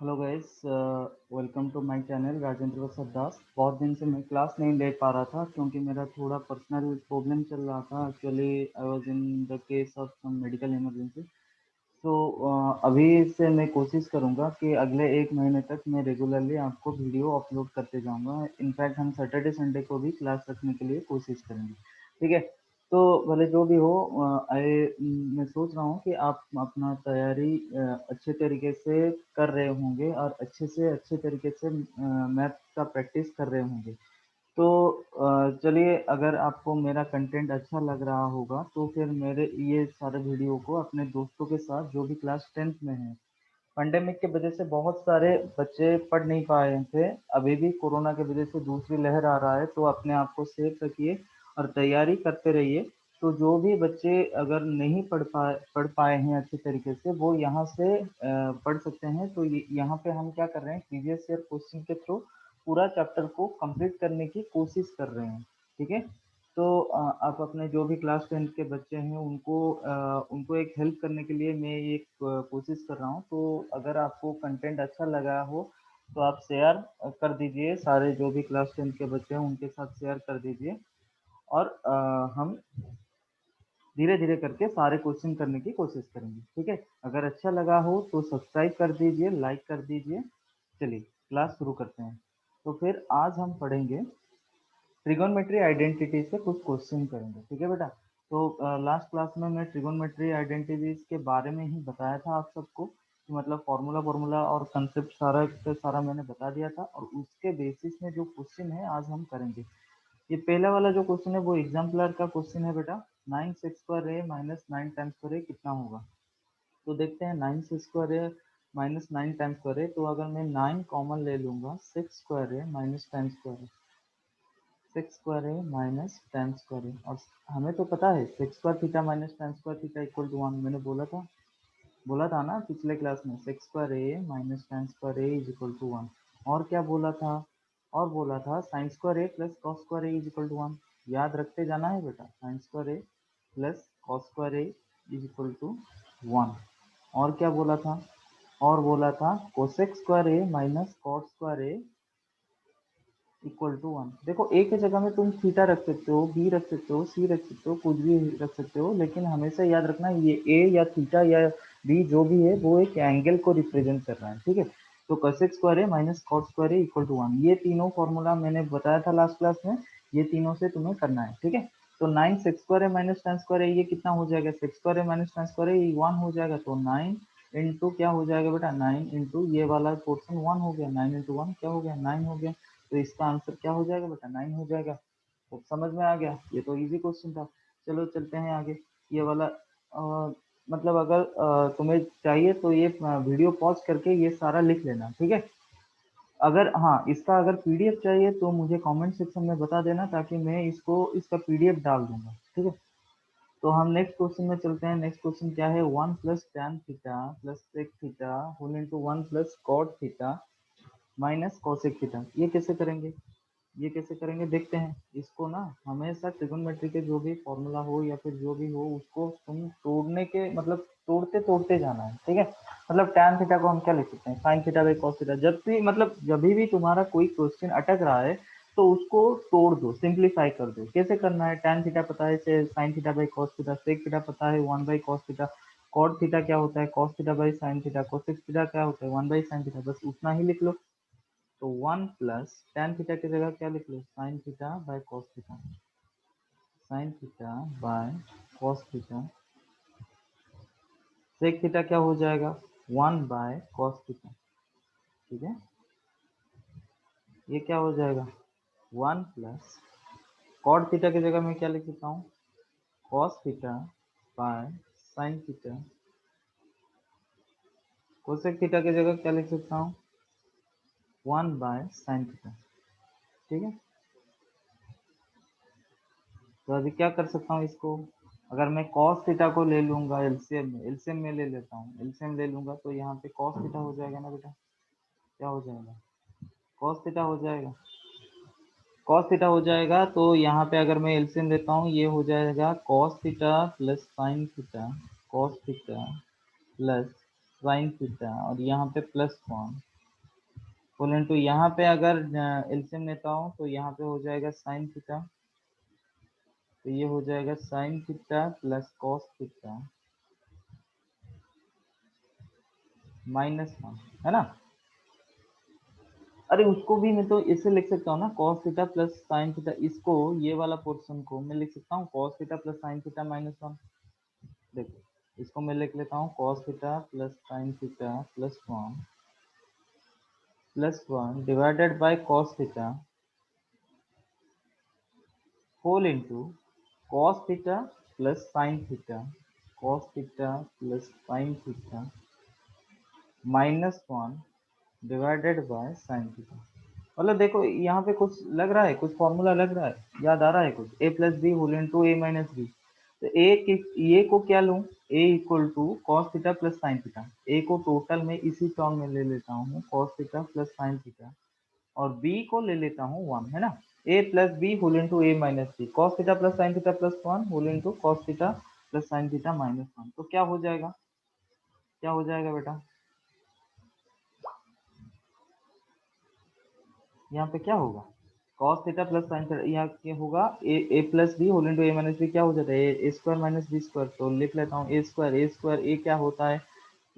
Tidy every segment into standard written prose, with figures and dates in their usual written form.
Hello guys, welcome to my channel Rajendra Prasad Das. बहुत दिन से मैं क्लास नहीं ले पा रहा था क्योंकि मेरा थोड़ा पर्सनल प्रॉब्लम चल रहा था। Actually I was in the case of some medical emergency. तो अभी से मैं कोशिश करूंगा कि अगले 1 महीने तक मैं रेगुलरली आपको वीडियो अपलोड करते जाऊंगा। इनफैक्ट हम सैटरडे संडे को भी क्लास रखने के लिए कोशिश करेंगे। ठीक है, तो भले जो भी हो, मैं सोच रहा हूँ कि आप अपना तैयारी अच्छे तरीके से कर रहे होंगे और अच्छे से अच्छे तरीके से मैथ का प्रैक्टिस कर रहे होंगे। तो चलिए, अगर आपको मेरा कंटेंट अच्छा लग रहा होगा तो फिर मेरे ये सारे वीडियो को अपने दोस्तों के साथ, जो भी क्लास 10th में हैं। पैंडेमिक के वजह से बहुत सारे बच्चे पढ़ नहीं पाए थे। अभी भी कोरोना की वजह से दूसरी लहर आ रहा है, तो अपने आप को सेफ रखिए और तैयारी करते रहिए। तो जो भी बच्चे अगर नहीं पढ़ पाए हैं अच्छे तरीके से, वो यहाँ से पढ़ सकते हैं। तो यहाँ पे हम क्या कर रहे हैं, प्रीवियस ईयर क्वेश्चन के थ्रू पूरा चैप्टर को कंप्लीट करने की कोशिश कर रहे हैं। ठीक है, तो आप अपने जो भी क्लास 10th के बच्चे हैं उनको एक हेल्प करने के लिए मैं एक कोशिश कर रहा हूँ। तो अगर आपको कंटेंट अच्छा लगा हो तो आप शेयर कर दीजिए, सारे जो भी क्लास 10th के बच्चे हैं उनके साथ शेयर कर दीजिए। और हम धीरे धीरे करके सारे क्वेश्चन करने की कोशिश करेंगे। ठीक है, अगर अच्छा लगा हो तो सब्सक्राइब कर दीजिए, लाइक कर दीजिए। चलिए क्लास शुरू करते हैं। तो फिर आज हम पढ़ेंगे ट्रिगोनमेट्री आइडेंटिटी से कुछ क्वेश्चन करेंगे। ठीक है बेटा, तो लास्ट क्लास में मैं ट्रिगोनमेट्री आइडेंटिटीज के बारे में ही बताया था आप सबको, कि मतलब फॉर्मूला फॉर्मूला और कंसेप्ट सारा का सारा मैंने बता दिया था, और उसके बेसिस में जो क्वेश्चन है आज हम करेंगे। ये पहला वाला जो क्वेश्चन है वो एग्जाम्पलर का क्वेश्चन है बेटा। 9 माइनस 9 कितना होगा। तो देखते हैं, 9 तो अगर मैं 9 कॉमन ले लूंगा, 6 माइनस 10 6 और हमें तो पता है 6 माइनस 10 इक्वल टू 1। मैंने बोला था ना पिछले क्लास में, 6 इज इक्वल टू 1। और क्या बोला था, और बोला था sin² plus cos² is equal to 1। याद रखते जाना है बेटा, sin² plus cos² is equal to 1। और क्या बोला था, और बोला था cosec² minus cot² equal to 1। देखो, एक ही जगह में तुम थीटा रख सकते हो, बी रख सकते हो, सी रख सकते हो, कुछ भी रख सकते हो, लेकिन हमेशा याद रखना ये ए या थीटा या बी जो भी है वो एक एंगल को रिप्रेजेंट कर रहा है। ठीक है, तो cosec² minus cot² equal to 1, ये तीनों फॉर्मूला मैंने बताया था लास्ट क्लास में। ये तीनों से तुम्हें करना है। ठीक है, तो 9 माइनस 10² ये कितना हो जाएगा, 6² माइनस 10² ये 1 हो जाएगा। तो 9 इंटू क्या हो जाएगा बेटा, 9 इंटू ये वाला पोर्सन 1 हो गया, 9 इंटू 1 क्या हो गया, 9 हो गया। तो इसका आंसर क्या हो जाएगा बेटा, 9 हो जाएगा। तो समझ में आ गया, ये तो इजी क्वेश्चन था। चलो चलते हैं आगे। ये वाला मतलब अगर तुम्हें चाहिए तो ये वीडियो पॉज करके ये सारा लिख लेना। ठीक है, अगर हाँ, इसका अगर पीडीएफ चाहिए तो मुझे कमेंट सेक्शन में बता देना, ताकि मैं इसका पीडीएफ डाल दूंगा। ठीक है, तो हम नेक्स्ट क्वेश्चन में चलते हैं। नेक्स्ट क्वेश्चन क्या है, 1 plus tan theta plus sec theta whole into 1 plus cot theta minus cosec theta. ये कैसे करेंगे देखते हैं। इसको ना, हमेशा ट्रिगोनोमेट्री के जो भी फॉर्मूला हो या फिर जो भी हो, उसको तुम तोड़ने के मतलब तोड़ते तोड़ते जाना है। ठीक है, मतलब tan थीटा को हम क्या लिख सकते हैं, sin theta by cos theta. जब भी तुम्हारा कोई क्वेश्चन अटक रहा है तो उसको तोड़ दो, सिंप्लीफाई कर दो। कैसे करना है, tan थीटा पता है, sin theta by cos theta, sec theta पता है 1 by cos theta, cot theta क्या होता है, cos theta by sin theta, cosec theta क्या होता है 1 बाई sin थीटा। बस उतना ही लिख लो। तो 1 प्लस tan थीटा की जगह क्या लिख लो, sin theta by cos theta, sin theta by cos theta. sec theta क्या हो जाएगा, 1 बाय cos थीटा। ठीक है, ये क्या हो जाएगा, 1 प्लस cot थीटा की जगह मैं क्या लिख सकता हूँ, cos theta by sin theta. cosec theta की जगह क्या लिख सकता हूँ, 1 बाय sin थीटा। ठीक है, तो अभी क्या कर सकता हूँ इसको, अगर मैं cos थीटा को ले लूंगा एलसीएम में ले लेता हूँ, एलसीएम ले लूंगा तो यहाँ पे cos थीटा हो जाएगा ना बेटा, क्या हो जाएगा, cos थीटा हो जाएगा। cos थीटा हो जाएगा, तो यहाँ पे अगर मैं एलसीएम लेता हूँ, ये हो जाएगा cos theta plus sin theta, cos theta plus sin theta, और यहाँ पे प्लस 1। होल इंटू यहाँ पे अगर एलसीएम लेता हूँ तो यहाँ पे हो जाएगा साइन थीटा, तो ये हो जाएगा sine theta plus cos theta -1, है ना। अरे उसको भी मैं तो इससे लिख सकता हूँ ना, cos theta plus sine theta, इसको ये वाला पोर्शन को मैं लिख सकता हूँ cos theta plus sine theta -1। देखो इसको मैं लिख लेता हूँ cos theta plus sine theta +1 divided by cos theta whole into cos theta plus sine theta cos theta plus sine theta -1 divided by sine theta. मतलब देखो यहाँ पे कुछ लग रहा है, कुछ फॉर्मूला लग रहा है, याद आ रहा है कुछ, a plus B whole into A minus B. तो ए को क्या लूँ, a equal to cos theta plus sine theta, a को टोटल में इसी टर्म में ले लेता हूँ cos theta plus sine theta, और b को ले लेता हूँ 1, है ना। a plus B whole into A minus B, cos theta plus sine theta plus 1 whole into cos theta plus sine theta -1। तो क्या हो जाएगा, क्या हो जाएगा बेटा, यहाँ पे क्या होगा, cos theta plus sine theta, यहाँ क्या होगा, ए प्लस बी होल इंटू ए माइनस बी क्या हो जाता है, a square minus B square. तो लिख लेता हूँ ए स्क्वायर ए क्या होता है,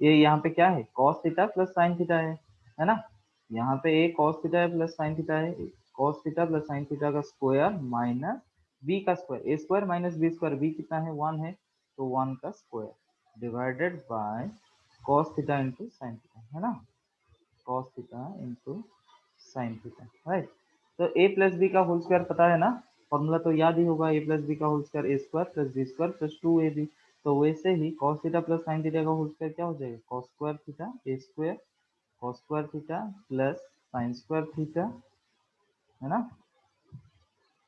ये यहाँ पे क्या है cos theta plus sine theta है ना। यहाँ पे ए cos थीटा है प्लस साइन थीटा है, cos theta plus sine theta का स्क्वायर माइनस बी का square, a square minus B square, b कितना है 1 है, तो 1 का square divided by cos theta into sine theta, है ना, cos theta into sine theta, right. तो a प्लस बी का होल स्क्वायर पता है ना, फॉर्मूला तो याद ही होगा, a प्लस बी का whole square a square plus b square plus 2ab। तो वैसे ही cos theta plus sine theta का होल स्क्वायर क्या हो जाएगा, cos square theta a square cos square theta plus sine square theta, है ना,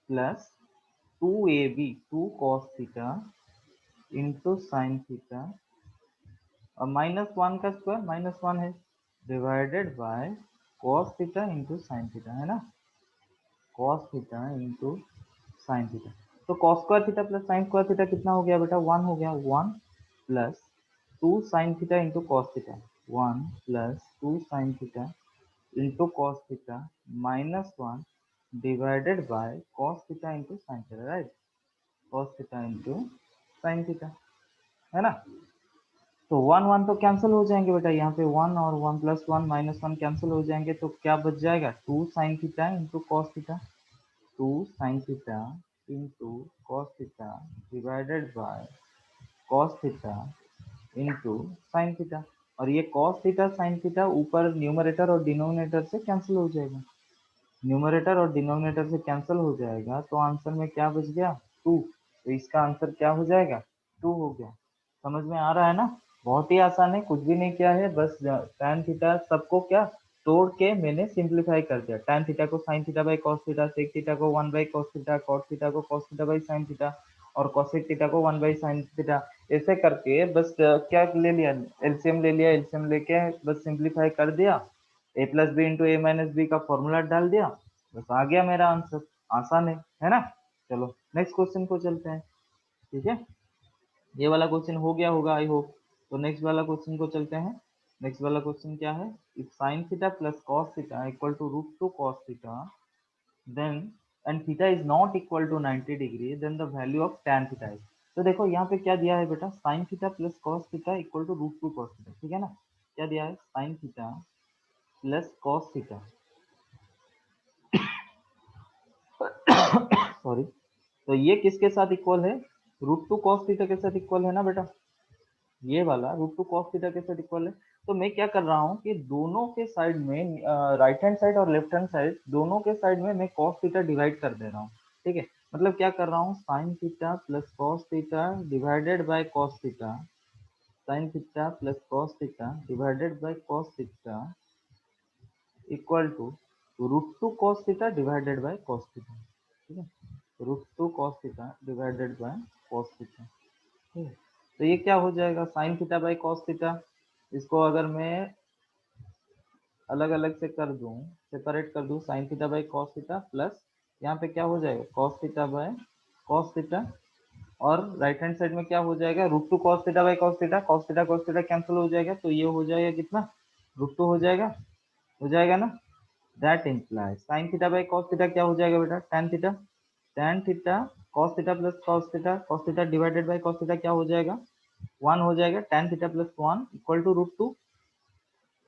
plus 2ab 2 cos theta into sine theta, और -1 का स्क्वायर -1 है, divided by cos theta into sine theta, है ना, cos theta into sine theta. तो cos square theta plus sine square theta कितना हो गया बेटा, 1 हो गया, 1 plus 2 sign theta into cos theta, 1 plus 2 sign theta into cos theta -1 divided by cos theta into sine theta, right, cos theta into sine theta, है ना। तो 1 तो कैंसिल हो जाएंगे बेटा, यहाँ पे 1 और 1 प्लस 1 -1 कैंसिल हो जाएंगे, तो क्या बच जाएगा 2 sign theta into cos theta, 2 sin theta into cos theta divided by cos theta into sin theta। और ये cos theta sin theta ऊपर न्यूमरेटर और डिनोमिनेटर से कैंसिल हो जाएगा, न्यूमरेटर और डिनोमिनेटर से कैंसिल हो जाएगा, तो आंसर में क्या बच गया 2। तो इसका आंसर क्या हो जाएगा 2 हो गया। समझ में आ रहा है ना, बहुत ही आसान है, कुछ भी नहीं किया है, बस tan थीटा सबको क्या तोड़ के मैंने सिंप्लीफाई कर दिया, tan थीटा को sin theta by cos theta, sec theta को 1 by cos theta, cot theta को cos theta by sin theta, और cosec थीटा को 1 बाई sin थीटा। ऐसे करके बस क्या ले लिया, एलसीएम ले लिया, एलसीएम लेके बस सिंप्लीफाई कर दिया, ए प्लस बी इंटू ए माइनस बी का फॉर्मूला डाल दिया, बस आ गया मेरा आंसर। आसान है ना। चलो नेक्स्ट क्वेश्चन को चलते हैं, ठीक है, ये वाला क्वेश्चन हो गया होगा आई होप। तो नेक्स्ट वाला क्वेश्चन को चलते हैं। नेक्स्ट वाला क्वेश्चन क्या है, if sine theta plus cos theta equal to √2 cos theta then and theta is not equal to 90 degree then the value of tan theta is. तो देखो यहाँ पे क्या दिया है बेटा, sine theta plus cos theta equal to √2 cos theta, ठीक है ना, क्या दिया है sign theta plus cos theta sorry, तो ये किसके साथ इक्वल है, √2 cos थीटा के साथ इक्वल है ना बेटा, ये वाला √2 cos थीटा के साथ इक्वल है। तो मैं क्या कर रहा हूँ कि दोनों के साइड में राइट हैंड साइड और लेफ्ट हैंड साइड दोनों के साइड में मैं cos थीटा डिवाइड कर दे रहा हूँ, ठीक है। मतलब क्या कर रहा हूँ, sine theta plus cos theta divided by cos theta, sine theta plus cos theta divided by cos theta equal to √2 cos theta divided by cos theta, ठीक है, √2 cos theta divided by cos theta, ठीक है। तो ये क्या हो जाएगा sine theta by cos theta, इसको अगर मैं अलग अलग से कर दूं, सेपरेट कर दूं, sign theta by cos theta plus यहाँ पे क्या हो जाएगा cos theta by cos theta, और राइट हैंड साइड में क्या हो जाएगा √2 cos theta by cos theta cancel हो जाएगा, तो ये हो जाएगा कितना √2 हो जाएगा ना। That implies sine theta by cos theta क्या हो जाएगा बेटा, tan theta. Tan theta cos theta plus cos theta divided by cos theta क्या हो जाएगा, वन हो जाएगा। Tan theta plus one equal to root two.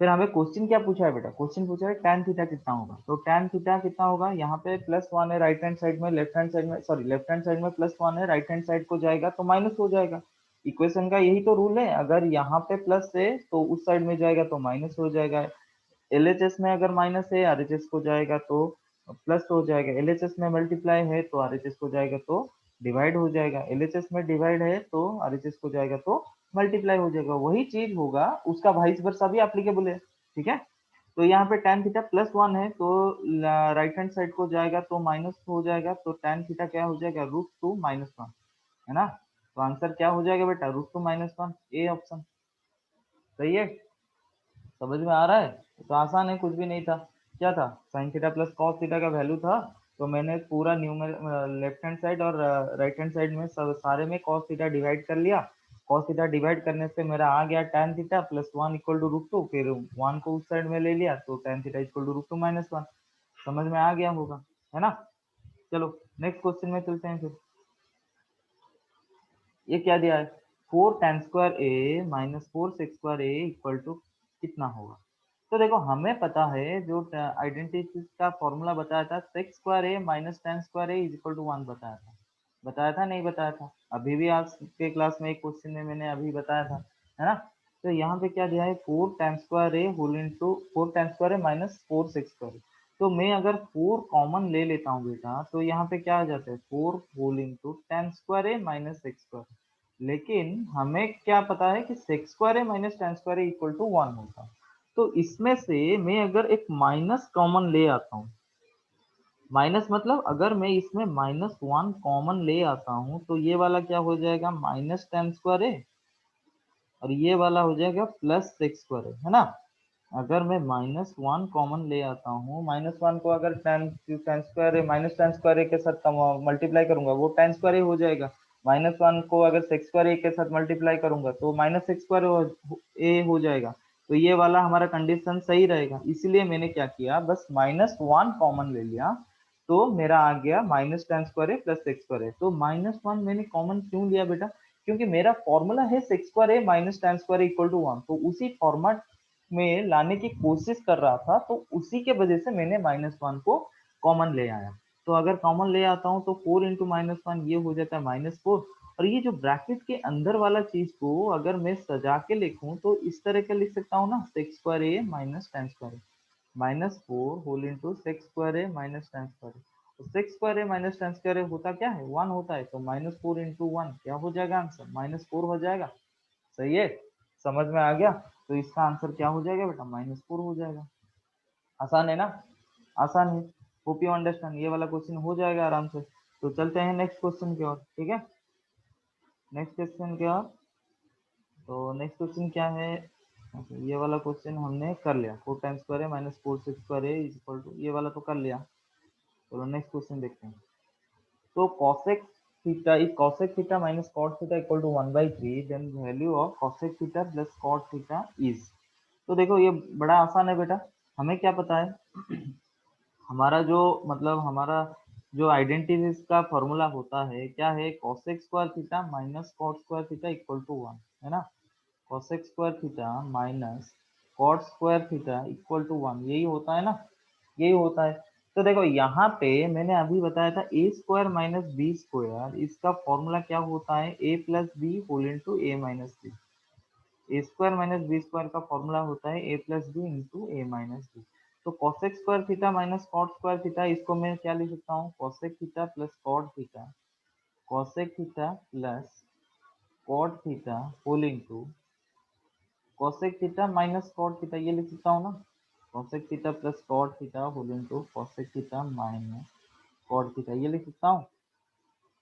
फिर हमें क्वेश्चन क्या पूछा है बेटा, क्वेश्चन पूछा है tan थीटा कितना होगा। तो tan थीटा कितना होगा, यहाँ पे प्लस वन है राइट हैंड साइड में, लेफ्ट हैंड साइड में सॉरी लेफ्ट हैंड साइड में प्लस वन है, राइट हैंड साइड को जाएगा तो माइनस हो जाएगा। इक्वेशन का यही तो रूल है, अगर यहाँ पे प्लस है तो उस साइड में जाएगा तो माइनस हो जाएगा। एलएचएस में अगर माइनस है आरएचएस को जाएगा तो प्लस हो जाएगा। एलएचएस में मल्टीप्लाई है तो आरएचएस को जाएगा तो डिवाइड हो जाएगा। एलएचएस में डिवाइड है तो आरएचएस को जाएगा तो मल्टीप्लाई हो जाएगा। वही चीज होगा, उसका वाइस वर्सा भी एप्लीकेबल है। ठीक है, तो यहाँ पे tan थीटा प्लस वन है तो राइट हैंड साइड को जाएगा तो माइनस हो जाएगा, तो tan थीटा क्या हो जाएगा, रूट टू माइनस वन, है ना। तो आंसर क्या हो जाएगा बेटा, root two minus one, A option सही है। समझ में आ रहा है, तो आसान है, कुछ भी नहीं था। क्या था, sign theta plus cos theta का वैल्यू था, तो मैंने पूरा न्यूमर लेफ्ट हैंड साइड और राइट हैंड साइड में सब सारे में कॉस थीटा डिवाइड कर लिया। कॉस थीटा डिवाइड करने से मेरा आ गया tan theta plus one equal to root two, फिर वन को उस साइड में ले लिया तो tan theta equal to root two minus one. समझ में आ गया होगा, है ना। चलो नेक्स्ट क्वेश्चन में चलते हैं फिर। ये क्या दिया है, four tan square A minus four sec square A equal to कितना होगा। तो देखो हमें पता है जो आइडेंटिटी का फॉर्मूला बताया था, sec square A minus tan square A is equal to one बताया था नहीं बताया था, अभी भी आज के क्लास में एक क्वेश्चन में मैंने अभी बताया था, है ना। तो यहाँ पे क्या दिया है, four tan square a whole into four tan square A minus four sec square. तो मैं अगर फोर कॉमन ले लेता हूँ बेटा, तो यहाँ पे क्या आ जाता है, four whole into tan square ए माइनस सेक्स स्क्वायर। लेकिन हमें क्या पता है कि sec square A minus tan square A equal to one होता है। तो इसमें से मैं अगर एक माइनस कॉमन ले आता हूँ, माइनस मतलब अगर मैं इसमें माइनस वन कॉमन ले आता हूँ तो ये वाला क्या हो जाएगा, माइनस टेन स्क्वायर है, और ये वाला हो जाएगा प्लस सिक्स स्क्वायर है ना। अगर मैं माइनस वन कॉमन ले आता हूँ, माइनस वन को अगर ten ten square minus tan square के साथ मल्टीप्लाई करूंगा वो टेन स्क्वायर हो जाएगा। माइनस वन को अगर सिक्स स्क्वायर के साथ मल्टीप्लाई करूंगा तो माइनस सिक्स स्क्वायर ए हो जाएगा। तो ये वाला हमारा कंडीशन सही रहेगा, इसलिए मैंने क्या किया, बस माइनस वन कॉमन ले लिया, तो मेरा आ गया minus tan square plus sec square. तो माइनस वन मैंने कॉमन क्यों लिया बेटा, क्योंकि मेरा फॉर्मूला है sec square A minus tan square equal to one, तो उसी फॉर्मेट में लाने की कोशिश कर रहा था, तो उसी के वजह से मैंने माइनस वन को कॉमन ले आया। तो अगर कॉमन ले आता हूँ तो फोर इंटू माइनस वन ये हो जाता है माइनस फोर। और ये जो ब्रैकेट के अंदर वाला चीज को अगर मैं सजा के लिखूं तो इस तरह का लिख सकता हूँ ना, सिक्स स्क्वायर ए minus tan square minus four whole into sec square ए minus tan square. Sec square ए माइनस टेन स्क्वायर होता क्या है, वन होता है, तो माइनस फोर इंटू वन क्या हो जाएगा आंसर, माइनस फोर हो जाएगा। सही है, समझ में आ गया। तो इसका आंसर क्या हो जाएगा बेटा, माइनस फोर हो जाएगा। आसान है ना, आसान है। होप यू अंडरस्टैंड, ये वाला क्वेश्चन हो जाएगा आराम से। तो चलते हैं नेक्स्ट क्वेश्चन की ओर, ठीक है। नेक्स्ट क्वेश्चन की ओर, तो नेक्स्ट क्वेश्चन क्या है, ये वाला क्वेश्चन हमने कर लिया, फोर टाइम स्क्वायर है माइनस फोर सिक्स स्क्वायर है इज इक्वल टू, ये वाला तो कर लिया। चलो नेक्स्ट क्वेश्चन देखते हैं। तो cosec theta is cosec theta minus cot theta equal to one by three, then value of cosec theta plus cot theta is. तो देखो ये बड़ा आसान है बेटा, हमें क्या पता है हमारा जो मतलब हमारा जो आइडेंटिटी का फॉर्मूला होता है क्या है, cosec square theta minus cot square theta equal to one, है ना। cosec square theta minus cot square theta equal to one, यही होता है ना, यही होता है। तो देखो यहाँ पे मैंने अभी बताया था ए स्क्वायर माइनस बी स्क्वायर, इसका फॉर्मूला क्या होता है, A plus B whole into A minus B. A square minus B square का फॉर्मूला होता है A plus B into A minus B. तो cosec square theta minus cot square theta, इसको मैं क्या लिख सकता हूँ, cosec theta plus cot theta, cosec theta plus cot theta whole into cosec theta minus cot theta, ये लिख सकता हूँ ना, cosec theta plus cot theta whole into cosec theta minus cot theta, ये लिख सकता हूँ,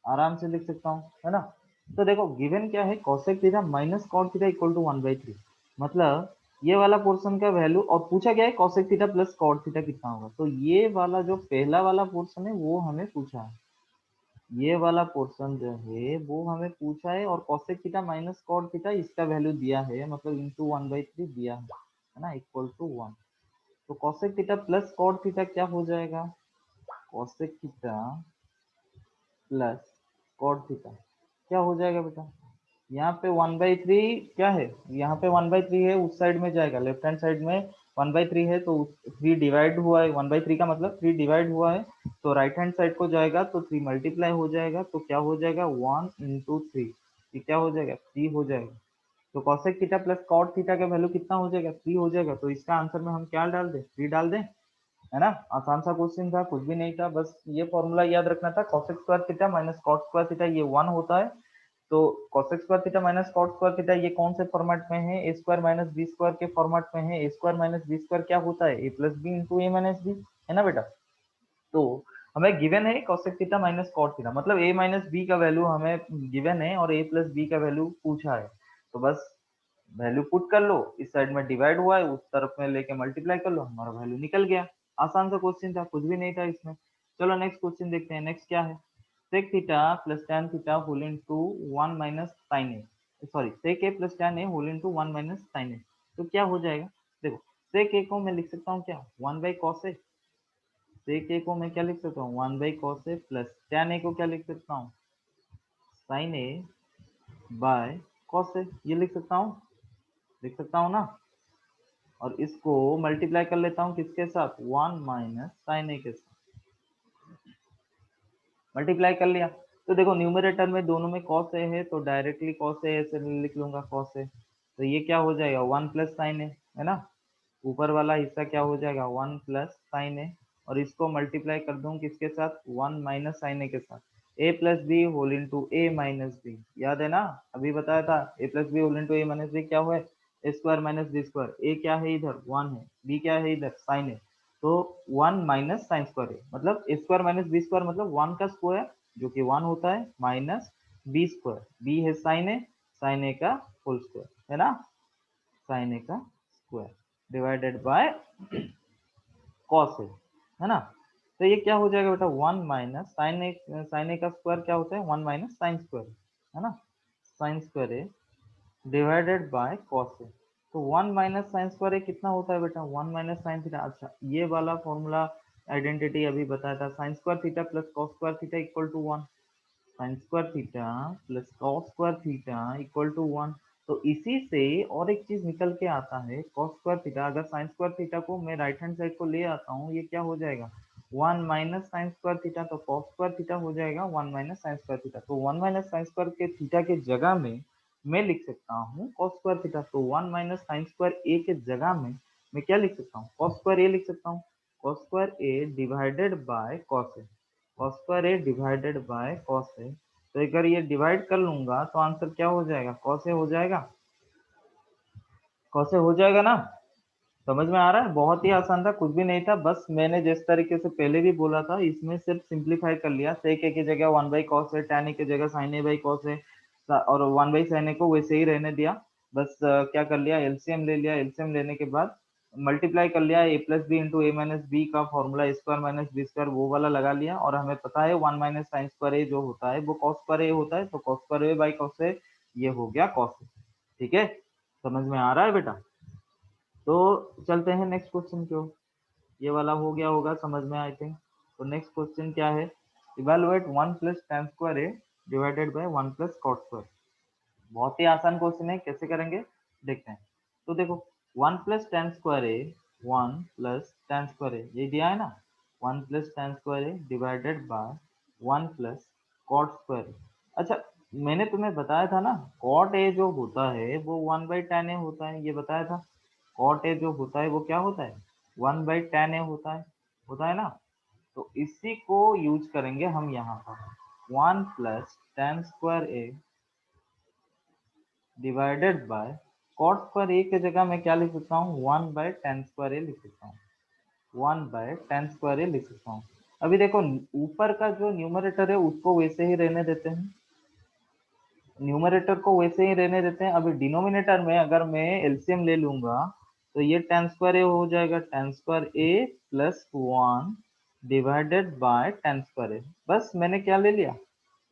आराम से लिख सकता हूँ, है ना। तो देखो गिवन क्या है, cosec theta minus cot theta equal to one by three, मतलब ये वाला पोर्शन का वैल्यू, और पूछा गया है cosec theta plus cot theta कितना होगा, तो ये वाला जो पहला वाला पोर्शन है वो हमें पूछा है, ये वाला पोर्शन जो है वो हमें पूछा है, और cosec theta minus cot theta इसका वैल्यू दिया है, मतलब इंटू वन बाई थ्री दिया है ना, इक्वल टू वन। तो cosec theta plus cot theta क्या हो जाएगा, cosec theta plus cot theta क्या हो जाएगा बेटा, यहाँ पे 1/3 क्या है, यहाँ पे 1/3 है, उस साइड में जाएगा, लेफ्ट हैंड साइड में 1/3 है, तो 3 डिवाइड हुआ है, 1/3 का मतलब 3 डिवाइड हुआ है, तो राइट हैंड साइड को जाएगा तो 3 मल्टीप्लाई हो जाएगा, तो क्या हो जाएगा 1 इंटू 3, ये क्या हो जाएगा 3 हो जाएगा। तो cosec theta plus cot theta का वैल्यू कितना हो जाएगा 3 हो जाएगा, तो इसका आंसर में हम क्या डाल दें 3 डाल दें, है ना। आसान सा क्वेश्चन था, कुछ भी नहीं था, बस ये फॉर्मूला याद रखना था, cosec square theta minus cot square theta ये 1 होता है, तो cosec square theta minus cot square theta ये कौन से फॉर्मेट में है, a square minus B square के फॉर्मेट में है, a square minus B square क्या होता है, A plus B into A minus B, है ना बेटा। तो हमें गिवन है cosec theta minus cot theta, मतलब a माइनस बी का वैल्यू हमें गिवन है और a प्लस बी का वैल्यू पूछा है, तो बस वैल्यू पुट कर लो, इस साइड में डिवाइड हुआ है, उस तरफ में लेके मल्टीप्लाई कर लो, हमारा वैल्यू निकल गया। आसान सा क्वेश्चन था, कुछ भी नहीं था इसमें। चलो नेक्स्ट क्वेश्चन देखते हैं, नेक्स्ट क्या है, sec theta plus tan theta whole into 1 minus sin a, sorry sec a plus tan a whole into 1 minus sin a, तो क्या हो जाएगा, देखो sec a को मैं लिख सकता हूँ क्या 1 by cos a, sec a को मैं क्या लिख सकता हूँ 1 by cos a, plus tan a को क्या लिख सकता हूँ sin a by cos a, ये लिख सकता हूँ ना, और इसको मल्टीप्लाई कर लेता हूँ किसके साथ 1 माइनस साइन ए के साथ, मल्टीप्लाई कर लिया, तो देखो न्यूमरेटर में दोनों में cos a है, तो डायरेक्टली cos a ऐसे लिख लूंगा cos a, तो ये क्या हो जाएगा 1 प्लस साइन ए, है ना, ऊपर वाला हिस्सा क्या हो जाएगा 1 प्लस साइन ए, और इसको मल्टीप्लाई कर दूं किसके साथ 1 माइनस साइन ए के साथ, ए प्लस बी होल इंटू ए माइनस बी, याद है ना, अभी बताया था ए प्लस बी होल इंटू ए माइनस बी क्या हुआ है a square minus B square, ए क्या है इधर 1 है, बी क्या है इधर साइन है, तो 1 माइनस साइन स्क्वायर है, मतलब ए स्क्वायर माइनस बी स्क्वायर मतलब 1 का स्क्वायर जो कि 1 होता है माइनस बी स्क्वायर, बी है साइन ए का होल स्क्वायर, है ना, साइन ए का square divided by cos a, है ना, तो ये क्या हो जाएगा बेटा 1 माइनस साइन ए का स्क्वायर क्या होता है 1 माइनस साइन स्क्वायर, है ना, sine square a divided by cos a, तो 1 माइनस साइन स्क्वायर ए कितना होता है बेटा 1 माइनस साइन थीटा, अच्छा ये वाला फॉर्मूला आइडेंटिटी अभी बताया था, sine square theta plus cos square theta equal to 1, sine square theta plus cos square theta equal to 1, तो इसी से और एक चीज निकल के आता है कॉस स्क्वायर थीटा, अगर साइन स्क्वायर थीटा को मैं राइट हैंड साइड को ले आता हूँ ये क्या हो जाएगा 1 माइनस साइन स्क्वायर थीटा, तो कॉस स्क्वायर थीटा हो जाएगा 1 माइनस साइन स्क्वायर थीटा, तो 1 माइनस साइन स्क्वायर के थीटा के जगह में मैं लिख सकता हूँ कॉस स्क्वायर थीटा, तो 1 माइनस साइन स्क्वायर ए के जगह में मैं क्या लिख सकता हूँ कॉस स्क्वायर ए लिख सकता हूँ, cos square a divided by cos a, cos square a divided by cos a, तो अगर ये डिवाइड कर लूंगा तो आंसर क्या हो जाएगा कॉस ए हो जाएगा, कॉस ए हो जाएगा ना, समझ में आ रहा है, बहुत ही आसान था, कुछ भी नहीं था, बस मैंने जिस तरीके से पहले भी बोला था इसमें सिर्फ सिंप्लीफाई कर लिया, सेक ए की जगह 1 by cos A, tan A की जगह साइन ए बाई कॉस ए, और 1 बाई साइन ए को वैसे ही रहने दिया, बस क्या कर लिया एलसीएम ले लिया, एलसीएम लेने के बाद मल्टीप्लाई कर लिया, ए प्लस बी इंटू ए माइनस बी का फॉर्मूला ए स्क्वायर माइनस बी स्क्वायर वो वाला लगा लिया, और हमें पता है 1 माइनस साइन स्क्वायर ए जो होता है वो कॉस स्क्वायर ए होता है, तो cos square a by cos a ये हो गया कॉस ए, ठीक है, समझ में आ रहा है बेटा। तो चलते हैं नेक्स्ट क्वेश्चन की ओर, ये वाला हो गया होगा समझ में आई थिंक, तो नेक्स्ट क्वेश्चन क्या है, evaluate 1 plus tan square a divided by 1 plus cot square, बहुत ही आसान क्वेश्चन है, कैसे करेंगे देखते हैं, तो देखो 1 plus tan square a 1 plus tan square a ये दिया है ना, 1 plus tan square a divided by 1 plus cot square a, अच्छा मैंने तुम्हें बताया था ना cot ए जो होता है वो 1 बाई tan ए होता है, ये बताया था, cot ए जो होता है वो क्या होता है 1 बाई tan ए होता है ना, तो इसी को यूज करेंगे हम यहाँ पर 1 plus tan square a divided by cot square a की जगह मैं क्या लिख सकता हूँ 1 बाय tan स्क्वायर ए लिख सकता हूँ, 1 बाय tan स्क्वायर ए लिख सकता हूँ। अभी देखो ऊपर का जो न्यूमरेटर है उसको वैसे ही रहने देते हैं, न्यूमरेटर को वैसे ही रहने देते हैं, अभी डिनोमिनेटर में अगर मैं एलसीएम ले लूंगा तो ये tan स्क्वायर ए हो जाएगा tan square a plus 1 divided by tan square a, बस मैंने क्या ले लिया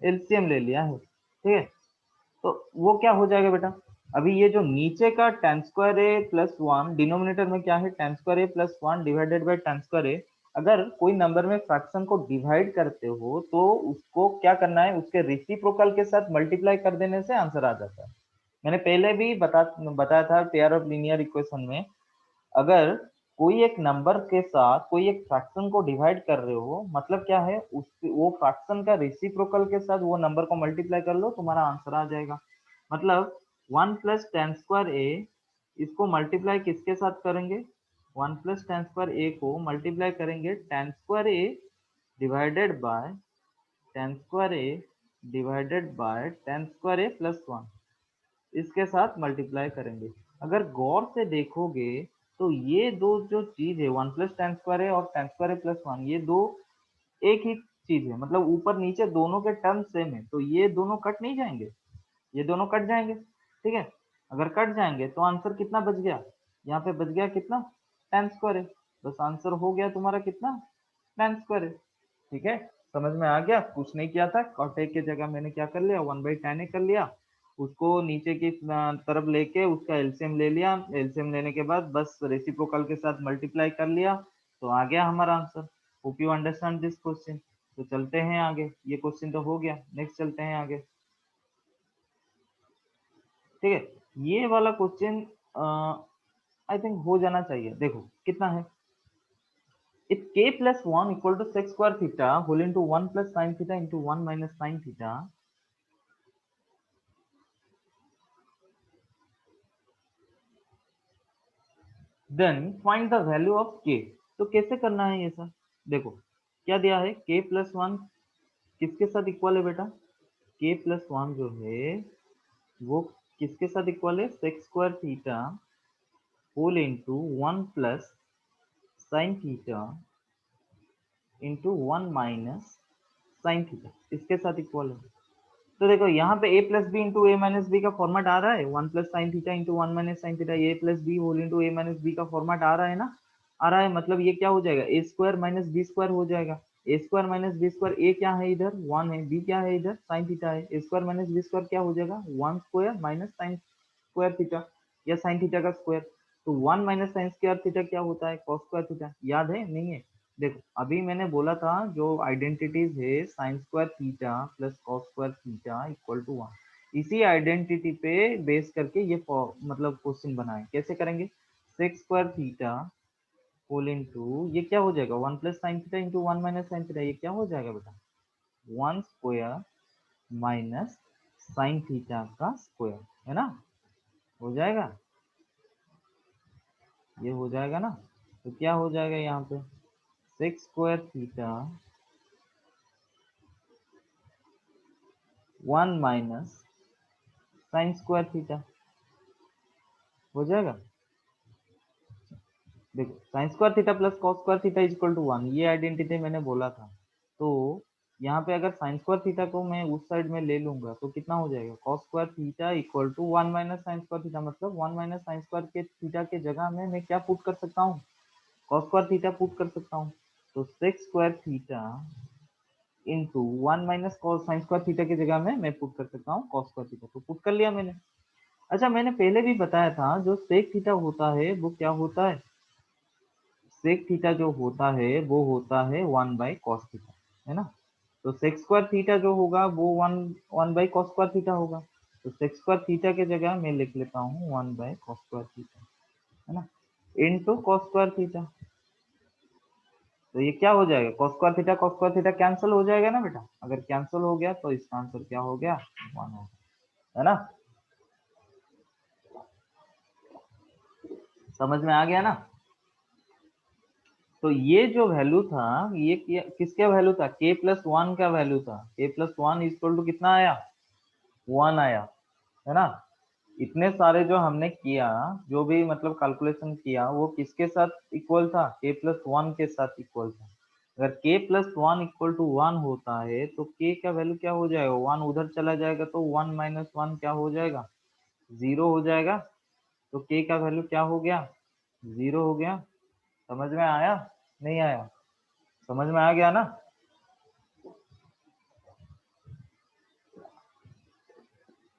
एलसीएम ले लिया है, ठीक है, तो वो क्या हो जाएगा बेटा अभी ये जो नीचे का tan square a plus one, denominator में क्या है tan square a plus one divided by tan square a. अगर कोई नंबर में फ्रैक्शन को डिवाइड करते हो तो उसको क्या करना है, उसके रेसिप्रोकल के साथ मल्टीप्लाई कर देने से आंसर आ जाता है। मैंने पहले भी बताया था पेयर ऑफ लीनियर इक्वेशन में, अगर कोई एक नंबर के साथ कोई एक फ्रैक्शन को डिवाइड कर रहे हो, मतलब क्या है, उस वो फ्रैक्शन का रेसिप्रोकल के साथ वो नंबर को मल्टीप्लाई कर लो, तुम्हारा आंसर आ जाएगा। मतलब वन प्लस टेन स्क्वायर ए, इसको मल्टीप्लाई किसके साथ करेंगे, वन प्लस टेन स्क्वायर ए को मल्टीप्लाई करेंगे ten square a divided by ten square a divided by ten square a plus one, इसके साथ मल्टीप्लाई करेंगे। अगर गौर से देखोगे तो ये दो जो चीज है, वन प्लस टेन स्क्वायर है और टेन स्क्वायर प्लस वन, ये दो एक ही चीज है, मतलब ऊपर नीचे दोनों के टर्म सेम है, तो ये दोनों कट नहीं जाएंगे, ये दोनों कट जाएंगे, ठीक है। अगर कट जाएंगे तो आंसर कितना बच गया, यहाँ पे बच गया कितना, टेन स्क्वायर है। बस आंसर हो गया तुम्हारा कितना, टेन स्क्वायर है। ठीक है, समझ में आ गया, कुछ नहीं किया था, cot a की जगह मैंने क्या कर लिया, वन बाई टेन ए कर लिया, उसको नीचे की तरफ लेके उसका एलसीएम ले लिया, एलसीएम लेने के बाद बस रेसिप्रोकल के साथ मल्टीप्लाई कर लिया, तो आ गया हमारा answer. Hope you understand this question. तो चलते हैं आगे, ये क्वेश्चन तो हो गया, नेक्स्ट चलते हैं आगे। ठीक है, ये वाला क्वेश्चन आई थिंक हो जाना चाहिए। देखो कितना है, if k plus 1 equal to sec square theta whole into 1 plus sin theta into 1 minus sin theta, then find the value of k। तो कैसे करना है ये सब, देखो क्या दिया है, k plus 1 किसके साथ इक्वल है बेटा, k plus 1 जो है वो किसके साथ इक्वल है, sec square theta whole into 1 plus sin theta into 1 minus sin theta, इसके साथ इक्वल है। तो देखो यहाँ पे a plus B into A minus b का फॉर्मेट आ रहा है, one plus sine theta into one minus sine theta, a plus B whole into A minus b का फॉर्मेट आ रहा है ना, आ रहा है। मतलब ये क्या हो जाएगा, ए स्क्वायर माइनस बी स्क्वायर हो जाएगा। ए स्क्वायर माइनस बी स्क्वायर, ए क्या है इधर, वन है, बी क्या है इधर, साइन थीटा है, a square minus B square क्या हो जाएगा, one square minus sine square theta या साइन थीटा का स्क्वायर। तो one minus sine square theta क्या होता है, कॉस स्क्वायर थीटा, याद है नहीं है। देखो अभी मैंने बोला था जो आइडेंटिटीज है, sine square theta plus cos square theta equal to one, इसी आइडेंटिटी पे बेस करके ये मतलब क्वेश्चन बनाए, कैसे करेंगे, sec square theta whole into ये क्या हो जाएगा, one plus sine theta into one minus sine theta, ये क्या हो जाएगा बेटा, one square minus sine theta का स्क्वायर, है ना, हो जाएगा, ये हो जाएगा ना। तो क्या हो जाएगा यहाँ पे, sec square theta one minus sine square theta हो जाएगा। देखो sine square theta plus cos square theta is equal to one, ये आइडेंटिटी मैंने बोला था। तो यहाँ पे अगर साइन स्क्वायर थीटा को मैं उस साइड में ले लूंगा तो कितना हो जाएगा, cos square theta equal to one minus sine square theta, मतलब वन माइनस साइन स्क्वायर के थीटा के जगह में मैं क्या पुट कर सकता हूँ, कॉस स्क्वायर थीटा पुट कर सकता हूँ। तो sex square theta into one minus cos sine square theta की जगह में मैं पुट कर सकता हूँ कॉस स्क्वायर थीटा, तो पुट कर लिया मैंने। अच्छा मैंने पहले भी बताया था जो सेक थीटा होता है वो क्या होता है, सेक थीटा जो होता है वो होता है वन बाई कॉस थीटा, है ना। तो सेक स्क्वायर थीटा जो होगा वो one one by cos square theta होगा। तो सेक स्क्वायर थीटा के जगह मैं लिख लेता हूँ one by cos square theta, है ना, इनटू कॉस स्क्वायर थीटा। तो ये क्या हो जाएगा, कॉस स्क्वायर थीटा कैंसिल हो जाएगा ना बेटा, अगर कैंसिल हो गया तो इसका आंसर क्या हो गया, वन हो गया, है ना, समझ में आ गया ना। तो ये जो वैल्यू था ये किसका वैल्यू था, k प्लस वन का वैल्यू था, k plus one equal to कितना आया, वन आया, है ना। इतने सारे जो हमने किया, जो भी मतलब कैलकुलेशन किया वो किसके साथ इक्वल था, k प्लस वन के साथ इक्वल था। अगर k plus one equal to one होता है तो k का वैल्यू क्या हो जाएगा, वन उधर चला जाएगा तो वन माइनस वन क्या हो जाएगा, जीरो हो जाएगा। तो k का वैल्यू क्या हो गया, जीरो हो गया। समझ में आया नहीं आया, समझ में आ गया ना।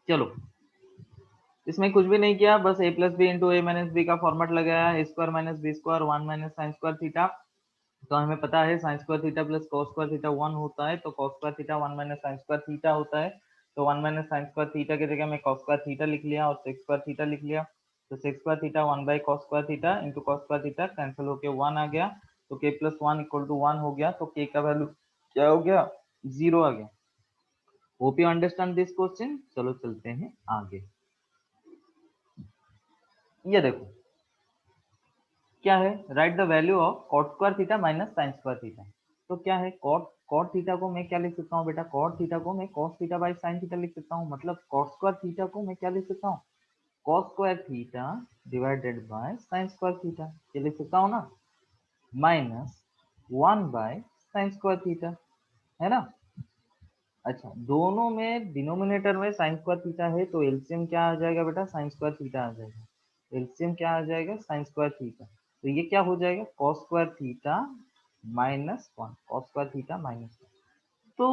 चलो इसमें कुछ भी नहीं किया, बस a plus B into A minus b का फॉर्मेट लगाया, a square minus B square 1 minus sine square theta. तो हमें पता है sine square theta plus cos square theta 1 होता है, तो cos square theta 1 minus sine square theta होता है। तो 1 माइनस साइन स्क्वायर थीटा की जगह में कॉस स्क्वायर थीटा लिख लिया और सेक स्क्वायर थीटा लिख लिया। तो sec square theta 1 by cos square theta into cos square theta cancel होके 1 आ गया। तो k प्लस 1 इक्वल टू 1 हो गया, तो k का वैल्यू क्या हो गया, 0 आ गया। Hope you understand this question. चलो चलते हैं आगे। ये देखो क्या है, write the value of cot square theta minus sine square theta. तो क्या है, कॉट कॉट थीटा को मैं क्या लिख सकता हूँ बेटा, कॉट थीटा को मैं cos theta by sine theta लिख सकता हूँ। मतलब कॉट स्क्वायर थीटा को मैं क्या लिख सकता हूँ, cos square theta divided by sine square theta, ये लिख सकता हूँ ना, minus 1 bye sine square theta, है ना। अच्छा, दोनों में डिनोमिनेटर में साइन स्क्वायर थीटा है, तो एलसीएम क्या आ जाएगा बेटा, साइन स्क्वायर थीटा आ जाएगा। एलसीएम क्या आ जाएगा, साइन स्क्वायर थीटा। तो ये क्या हो जाएगा, cos square theta minus 1, cos square theta minus 1। तो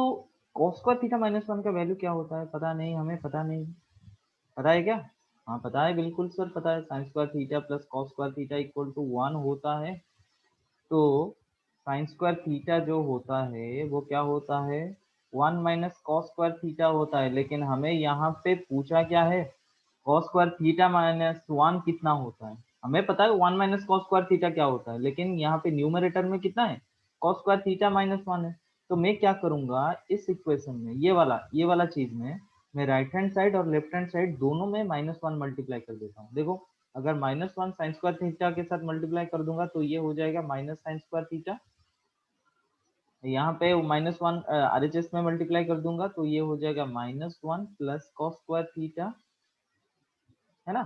कॉस स्क्वायर थीटा माइनस 1 का वैल्यू क्या होता है, पता नहीं हमें, पता नहीं, पता है क्या? हाँ पता है, बिल्कुल सर पता है, sine square theta plus cos square theta equal to 1 होता है। तो साइन स्क्वायर थीटा जो होता है वो क्या होता है, 1 माइनस कॉस स्क्वायर थीटा होता है। लेकिन हमें यहाँ पे पूछा क्या है, कॉस स्क्वायर थीटा माइनस 1 कितना होता है। हमें पता है 1 माइनस कॉस स्क्वायर थीटा क्या होता है, लेकिन यहाँ पे न्यूमरेटर में कितना है, कॉस स्क्वायर थीटा माइनस 1 है। तो मैं क्या करूंगा इस इक्वेशन में, ये वाला चीज में मैं राइट हैंड साइड और लेफ्ट हैंड साइड दोनों में -1 मल्टीप्लाई कर देता हूँ। देखो, अगर -1 साइन स्क्वायर थीटा के साथ मल्टीप्लाई कर दूंगा तो ये हो जाएगा माइनस साइन स्क्वायर थीटा। यहाँ पे -1 आरएचएस में मल्टीप्लाई कर दूंगा तो ये हो जाएगा -1 प्लस कॉस स्क्वायर थीटा, है ना।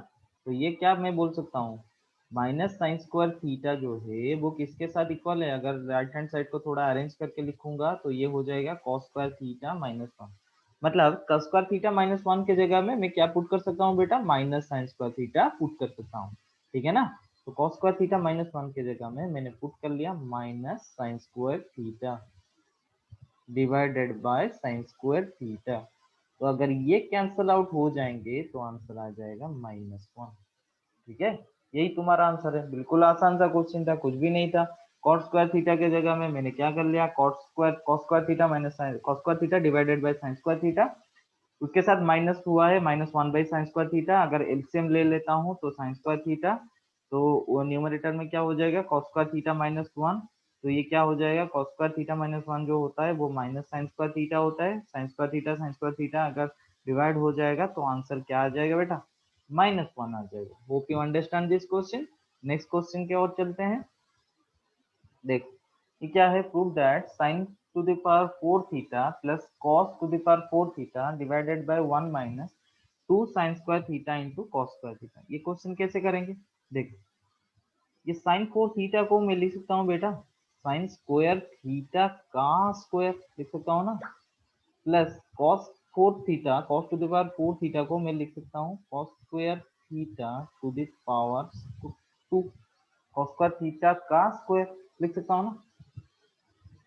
तो ये क्या मैं बोल सकता हूँ, माइनस साइन स्क्वायर थीटा जो है वो किसके साथ इक्वल है, अगर राइट हैंड साइड को थोड़ा अरेंज करके लिखूंगा तो ये हो जाएगा कॉस स्क्वायर थीटा -1। मतलब कॉस स्क्वायर थीटा -1 के जगह में मैं क्या पुट कर सकता हूँ बेटा, minus sine square theta put कर सकता हूँ, ठीक है ना। तो कॉस स्क्वायर थीटा -1 के जगह में मैंने पुट कर लिया minus sine square theta divided by sine square theta. तो अगर ये कैंसल आउट हो जाएंगे तो आंसर आ जाएगा -1, ठीक है। यही तुम्हारा आंसर है, बिल्कुल आसान सा क्वेश्चन था, कुछ भी नहीं था। कॉट स्क्वायर थीटा के जगह में मैंने क्या कर लिया, cos square theta minus cos square theta divided by sine square theta, उसके साथ माइनस हुआ है -1 बाई साइन स्क्वायर थीटा। अगर एलसीएम ले लेता हूँ तो साइन स्क्वायर थीटा, तो वो न्यूमरेटर में क्या हो जाएगा, कॉस स्क्वायर थीटा -1। तो ये क्या हो जाएगा, कॉस स्क्वायर थीटा -1 जो होता है वो माइनस साइन स्क्वायर थीटा होता है। साइन स्क्वायर थीटा अगर डिवाइड हो जाएगा तो आंसर क्या आ जाएगा बेटा, -1 आ जाएगा। Hope you understand this question. Next question की ओर चलते हैं। देखो ये क्या है, prove that sine to the power 4 theta plus cos two the power 4 theta divided by 1 minus 2 sine square theta into cos square theta. ये क्वेश्चन कैसे करेंगे, देखो ये साइन 4 थीटा को मैं लिख सकता हूँ बेटा साइन स्क्वायर थीटा का स्क्वायर लिख सकता हूँ ना, plus cos 4 theta, cos two the power 4 theta को मैं लिख सकता हूँ cos square theta two the power 2, cos square theta का स्क्वायर लिख सकता हूँ ना,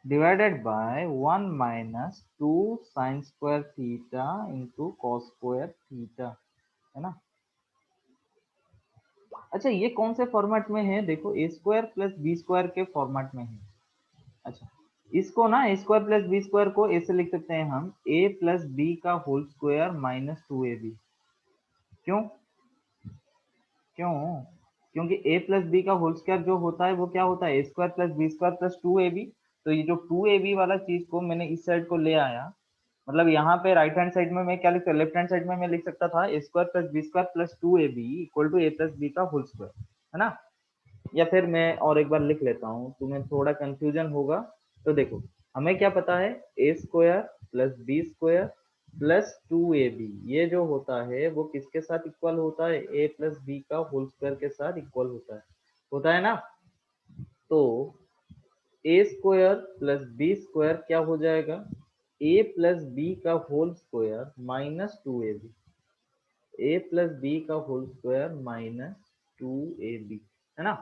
divided by 1 minus 2 sine square theta into cos square theta, है ना। अच्छा ये कौन से फॉर्मेट में है, देखो a square plus b square के फॉर्मेट में है। अच्छा, इसको ना a square plus b square को ऐसे लिख सकते हैं हम, ए प्लस बी का होल स्क्वायर माइनस 2ab। क्यों क्यों, क्योंकि a प्लस बी का होल स्क्वायर जो होता है वो क्या होता है, a square plus b square plus 2ab। तो ये जो 2ab वाला चीज को मैंने इस साइड को ले आया, मतलब यहाँ पे राइट हैंड साइड में मैं क्या लिख सकता, लेफ्ट हैंड साइड में मैं लिख सकता था ए square plus b square plus 2ab equal to a plus b का होल स्क्वायर, है ना। या फिर मैं और एक बार लिख लेता हूँ, तुम्हें थोड़ा कंफ्यूजन होगा। तो देखो हमें क्या पता है, a square plus b square plus 2ab, ये जो होता है वो किसके साथ इक्वल होता है, ए प्लस बी का होल स्क्वायर के साथ इक्वल होता है ना। तो a square plus b square क्या हो जाएगा, ए प्लस बी का होल स्क्वायर माइनस 2ab, ए प्लस बी का होल स्क्वायर माइनस 2ab, है ना।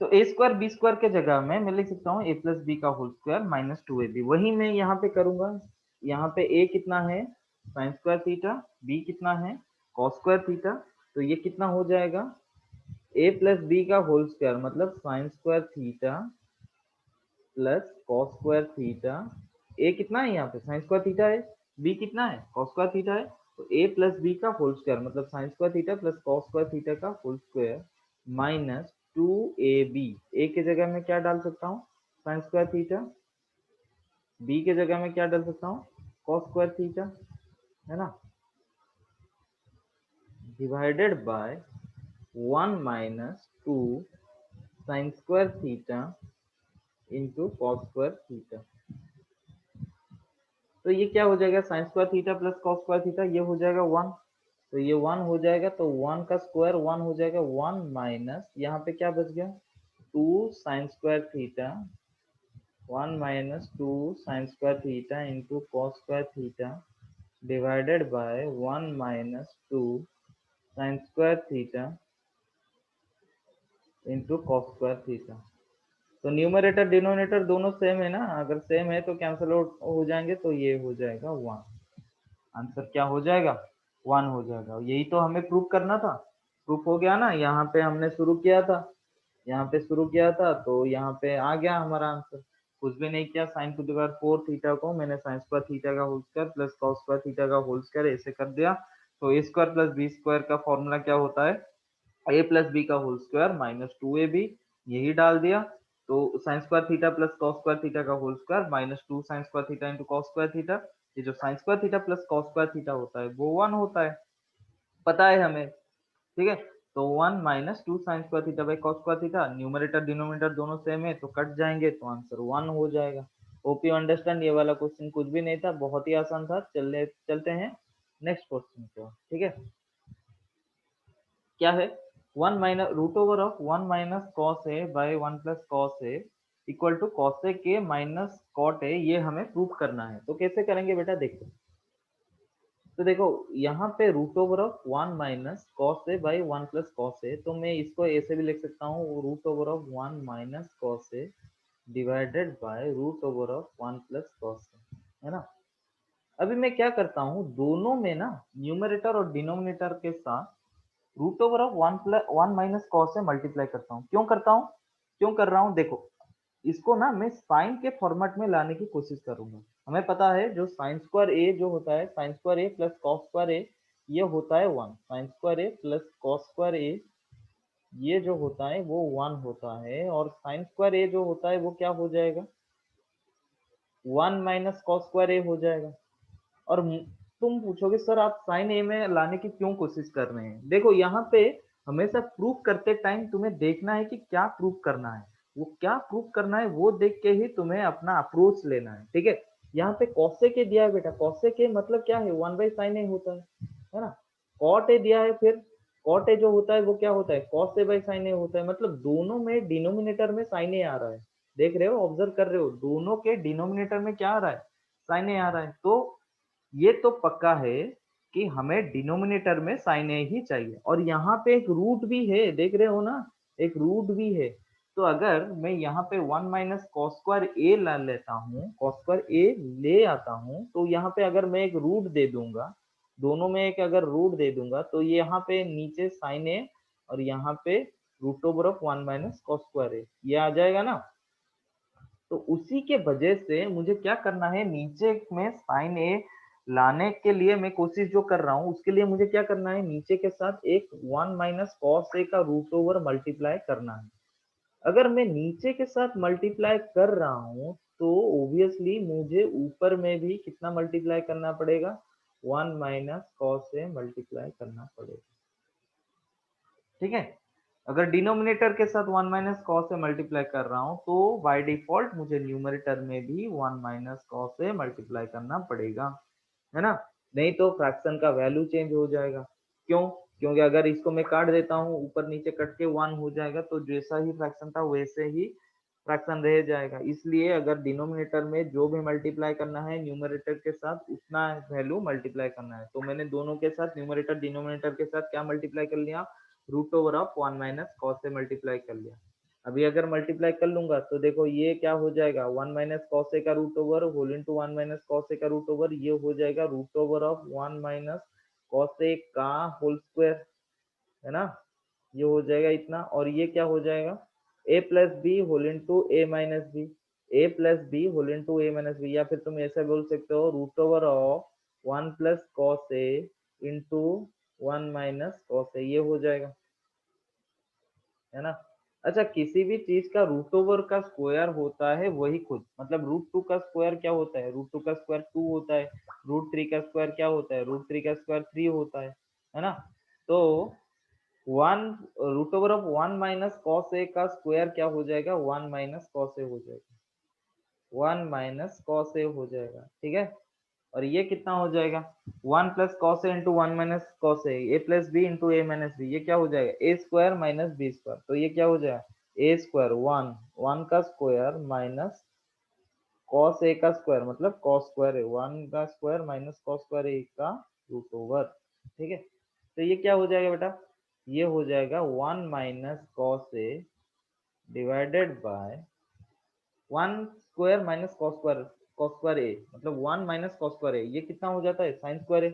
तो ए स्क्वायर बी स्क्वायर के जगह में मैं लिख सकता हूँ ए प्लस बी का होल स्क्वायर माइनस 2ab। वही मैं यहाँ पे करूंगा, यहाँ पे ए कितना है साइन स्क्वायर थीटा, बी कितना है कॉस स्क्वायर थीटा, तो ये कितना हो जाएगा a प्लस बी का होल स्क्वायर मतलब sine square theta plus cos square theta. A कितना है यहाँ पे साइन स्क्वायर थीटा है, बी कितना है कॉस स्क्वायर थीटा है, तो a प्लस बी का होल स्क्वायर मतलब sine square theta plus cos square theta का whole square minus 2ab। A की जगह में क्या डाल सकता हूँ साइन स्क्वायर थीटा, बी के जगह में क्या डाल सकता हूँ कॉस स्क्वायर थीटा, है ना, divided by 1 minus 2 sine square theta into cos square theta. तो ये क्या हो जाएगा sign square theta plus cos square theta, ये हो जाएगा 1, तो ये 1 हो जाएगा, तो 1 का स्क्वायर 1 हो जाएगा, 1 माइनस यहाँ पे क्या बच गया 2 sine square theta, 1 minus 2 sine square theta into cos square theta divided by 1 minus 2 sine square theta into cos square theta. तो न्यूमरेटर डिनोमिनेटर दोनों सेम है ना, अगर सेम है तो कैंसिल आउट हो जाएंगे, तो ये हो जाएगा 1। आंसर क्या हो जाएगा 1 हो जाएगा। यही तो हमें प्रूफ करना था, प्रूफ हो गया ना, यहाँ पे हमने शुरू किया था, यहाँ पे शुरू किया था, तो यहाँ पे आ गया हमारा आंसर। कुछ भी नहीं किया, sine to the power 4 theta को मैंने साइन स्क्वायर थीटा का whole square plus cos square theta का होल स्क्वायर ऐसे कर दिया। तो a square plus b square का फॉर्मूला क्या होता है a प्लस बी का होल स्क्वायर माइनस 2ab, यही डाल दिया। तो sine square theta plus cos square theta का whole square minus 2 sine square theta into cos square theta. ये जो sign square theta plus cos square theta होता है वो 1 होता है, पता है हमें, ठीक है। तो 1 minus 2 sine square theta by cos square theta, numerator denominator दोनों सेम है तो कट जाएंगे, तो आंसर 1 हो जाएगा। होप यू अंडरस्टैंड, ये वाला क्वेश्चन कुछ भी नहीं था, बहुत ही आसान था। चलते हैं नेक्स्ट क्वेश्चन को, ठीक है। क्या है 1 minus root over of 1 minus cos a by 1 plus cos a equal to cos a के माइनस कॉट ए, ये हमें प्रूफ करना है। तो कैसे करेंगे बेटा, देखो, तो देखो यहाँ पे root over of 1 minus cos a by 1 plus cos a, तो मैं इसको ऐसे भी लिख सकता हूँ root over of 1 minus cos a divided by root over of 1 plus cos a, है ना। अभी मैं क्या करता हूँ, दोनों में ना न्यूमरेटर और डिनोमिनेटर के साथ root over of 1 minus cos से मल्टीप्लाई करता हूँ। क्यों करता हूँ, क्यों कर रहा हूँ, देखो इसको ना मैं साइन के फॉर्मेट में लाने की कोशिश करूंगा। हमें पता है जो साइन स्क्वायर ए जो होता है, sine square a plus cos square a, ये होता है 1, sine square a plus cos square a ये जो होता है वो 1 होता है, और साइन स्क्वायर ए जो होता है वो क्या हो जाएगा 1 माइनस कॉस स्क्वायर ए हो जाएगा। और तुम पूछोगे सर आप साइन ए में लाने की क्यों कोशिश कर रहे हैं, देखो यहाँ पे हमेशा प्रूफ करते टाइम तुम्हें देखना है कि क्या प्रूफ करना है, वो क्या प्रूफ करना है वो देख के ही तुम्हें अपना अप्रोच लेना है, ठीक है। यहाँ पे कॉसेक ए दिया है बेटा, कॉसेक ए मतलब क्या है 1 बाई साइन ए होता है ना। कॉट ए दिया है, फिर कॉट ए जो होता है वो क्या होता है कॉस ए बाई साइन ए होता है, मतलब दोनों में डिनोमिनेटर में साइन ए आ रहा है। देख रहे हो, ऑब्जर्व कर रहे हो, दोनों के डिनोमिनेटर में क्या आ रहा है साइन ए आ रहा है। तो ये तो पक्का है कि हमें डिनोमिनेटर में साइन ए ही चाहिए, और यहाँ पे एक रूट भी है, देख रहे हो ना, एक रूट भी है। तो अगर मैं यहाँ पे 1 माइनस कॉस स्क्वायर ए ला लेता हूँ, कॉस स्क्वायर ए ले आता हूँ, तो यहाँ पे अगर मैं एक रूट दे दूंगा, दोनों में एक अगर रूट दे दूंगा, तो ये यहाँ पे नीचे साइन ए और यहाँ पे root over of 1 minus cos square a ये आ जाएगा ना। तो उसी के वजह से मुझे क्या करना है, नीचे में साइन ए लाने के लिए मैं कोशिश जो कर रहा हूँ, उसके लिए मुझे क्या करना है, नीचे के साथ एक 1 माइनस कॉस ए का रूट ओवर मल्टीप्लाई करना है। अगर मैं नीचे के साथ मल्टीप्लाई कर रहा हूँ तो ऑब्वियसली मुझे ऊपर में भी कितना मल्टीप्लाई करना पड़ेगा 1 माइनस कॉस ए मल्टीप्लाई करना पड़ेगा, ठीक है। अगर डिनोमिनेटर के साथ 1 माइनस कॉस से मल्टीप्लाई कर रहा हूं तो बाय डिफॉल्ट मुझे न्यूमरेटर में भी 1 माइनस कॉस से मल्टीप्लाई करना पड़ेगा, है ना। नहीं तो फ्रैक्शन का वैल्यू चेंज हो जाएगा। क्यों, क्योंकि अगर इसको मैं काट देता हूँ ऊपर नीचे कट के 1 हो जाएगा, तो जैसा ही फ्रैक्शन था वैसे ही फ्रैक्शन रह जाएगा। इसलिए अगर डिनोमिनेटर में जो भी मल्टीप्लाई करना है न्यूमरेटर के साथ उतना वैल्यू मल्टीप्लाई करना है। तो मैंने दोनों के साथ न्यूमरेटर डिनोमिनेटर के साथ क्या मल्टीप्लाई कर लिया, root over of 1 minus cos से मल्टीप्लाई कर लिया। अभी अगर मल्टीप्लाई कर लूंगा तो देखो ये क्या हो जाएगा 1 माइनस कॉस ए का root over whole into 1 minus cos a का रूट ओवर, ये हो जाएगा root over of 1 minus cos a का होल स्क्वायर, है ना, ये हो जाएगा इतना। और ये क्या हो जाएगा, a plus B whole into A minus B, a plus B whole into A minus b, या फिर तुम ऐसा बोल सकते हो root over of 1 plus cos a into 1 minus cos a, ये हो जाएगा, है ना। अच्छा, किसी भी चीज का रूट ओवर का स्क्वायर होता है वही खुद, मतलब रूट टू का स्क्वायर क्या होता है, रूट टू का स्क्वायर 2 होता है, रूट थ्री का स्क्वायर क्या होता है, रूट थ्री का स्क्वायर 3 होता है ना। तो one root over of 1 minus cos a का स्क्वायर क्या हो जाएगा, 1 माइनस कॉस ए हो जाएगा, 1 माइनस कॉस ए हो जाएगा, ठीक है। और ये कितना हो जाएगा, 1 plus cos a into 1 minus cos A plus B into A minus B, ये क्या हो जाएगा, ए स्क्वायर माइनस बी स्क्वायर, तो ये क्या हो जाएगा, ए स्क्वायर 1, 1 का स्क्वायर माइनस कॉस ए का स्क्वायर, मतलब कॉस स्क्वायर है 1 का स्क्वायर माइनस कॉस स्क्वायर ए का रूट ओवर, ठीक है। तो ये क्या हो जाएगा बेटा, ये हो जाएगा 1 minus cos a divided by 1 square minus cos square a, मतलब 1 माइनस कॉस स्क्वायर ए, ये कितना हो जाता है, sine square a,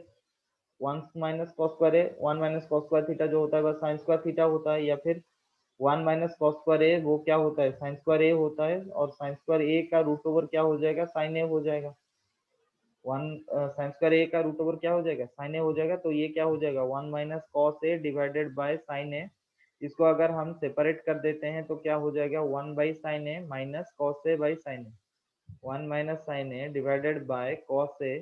1 minus cos square a, 1 minus cos square theta जो होता है वह साइन स्क्वायर थीटा होता है, या फिर 1 माइनस कॉस स्क्वायर ए वो क्या होता है, साइन स्क्वायर ए होता है, और साइन स्क्वायर ए का रूट ओवर क्या हो जाएगा, साइन ए हो जाएगा, 1 साइन स्क्वायर ए का रूट ओवर क्या हो जाएगा, साइन ए हो जाएगा। तो ये क्या हो जाएगा, 1 minus cos a divided by sine a, इसको अगर हम सेपरेट कर देते हैं तो क्या हो जाएगा, 1 by sine a minus cos a by sine a, 1 minus sine a divided by cos a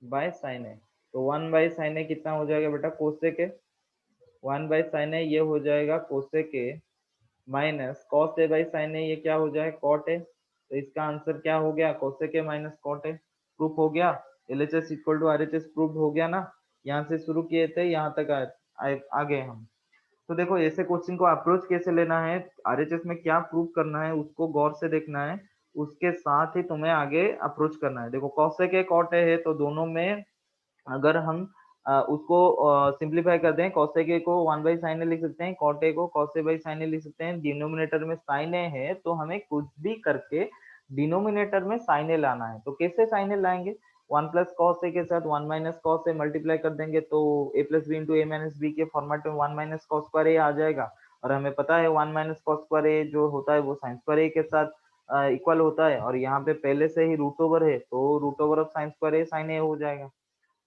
by sine a. तो 1 बाई साइन ए कितना हो जाएगा बेटा, cosec a, 1 by sine a ये हो जाएगा cosec A minus cos a by sine a, ये क्या हो जाए, कॉट ए। तो इसका आंसर क्या हो गया, cosec A minus cot A. Proof हो गया, LHS equal to RHS proof हो गया ना। यहाँ से शुरू किए थे, यहाँ तक आ गए हम। तो देखो ऐसे क्वेश्चन को अप्रोच कैसे लेना है, आरएचएस में क्या प्रूव करना है उसको गौर से देखना है, उसके साथ ही तुम्हें आगे अप्रोच करना है। देखो कॉसेक ए कॉट ए है, तो दोनों में अगर हम उसको सिंप्लीफाई कर दें, cos a को 1 बाई साइन ए लिख सकते हैं, cot a को cos a बाई साइन ए लिख सकते हैं, डिनोमिनेटर में साइन ए है तो हमें कुछ भी करके डिनोमिनेटर में साइन ए लाना है। तो कैसे साइन ए लाएंगे, 1 प्लस कॉस ए के साथ 1 माइनस कॉस ए मल्टीप्लाई कर देंगे तो ए प्लस बी इंटू ए माइनस बी के फॉर्मेट में 1 माइनस कॉस स्क्वायर ए आ जाएगा। और हमें पता है 1 माइनस कॉस स्क्वायर ए जो होता है वो साइन स्क्वायर ए के साथ इक्वल होता है, और यहाँ पे पहले से ही रूट ओवर है तो root over of sine square a sine a हो जाएगा।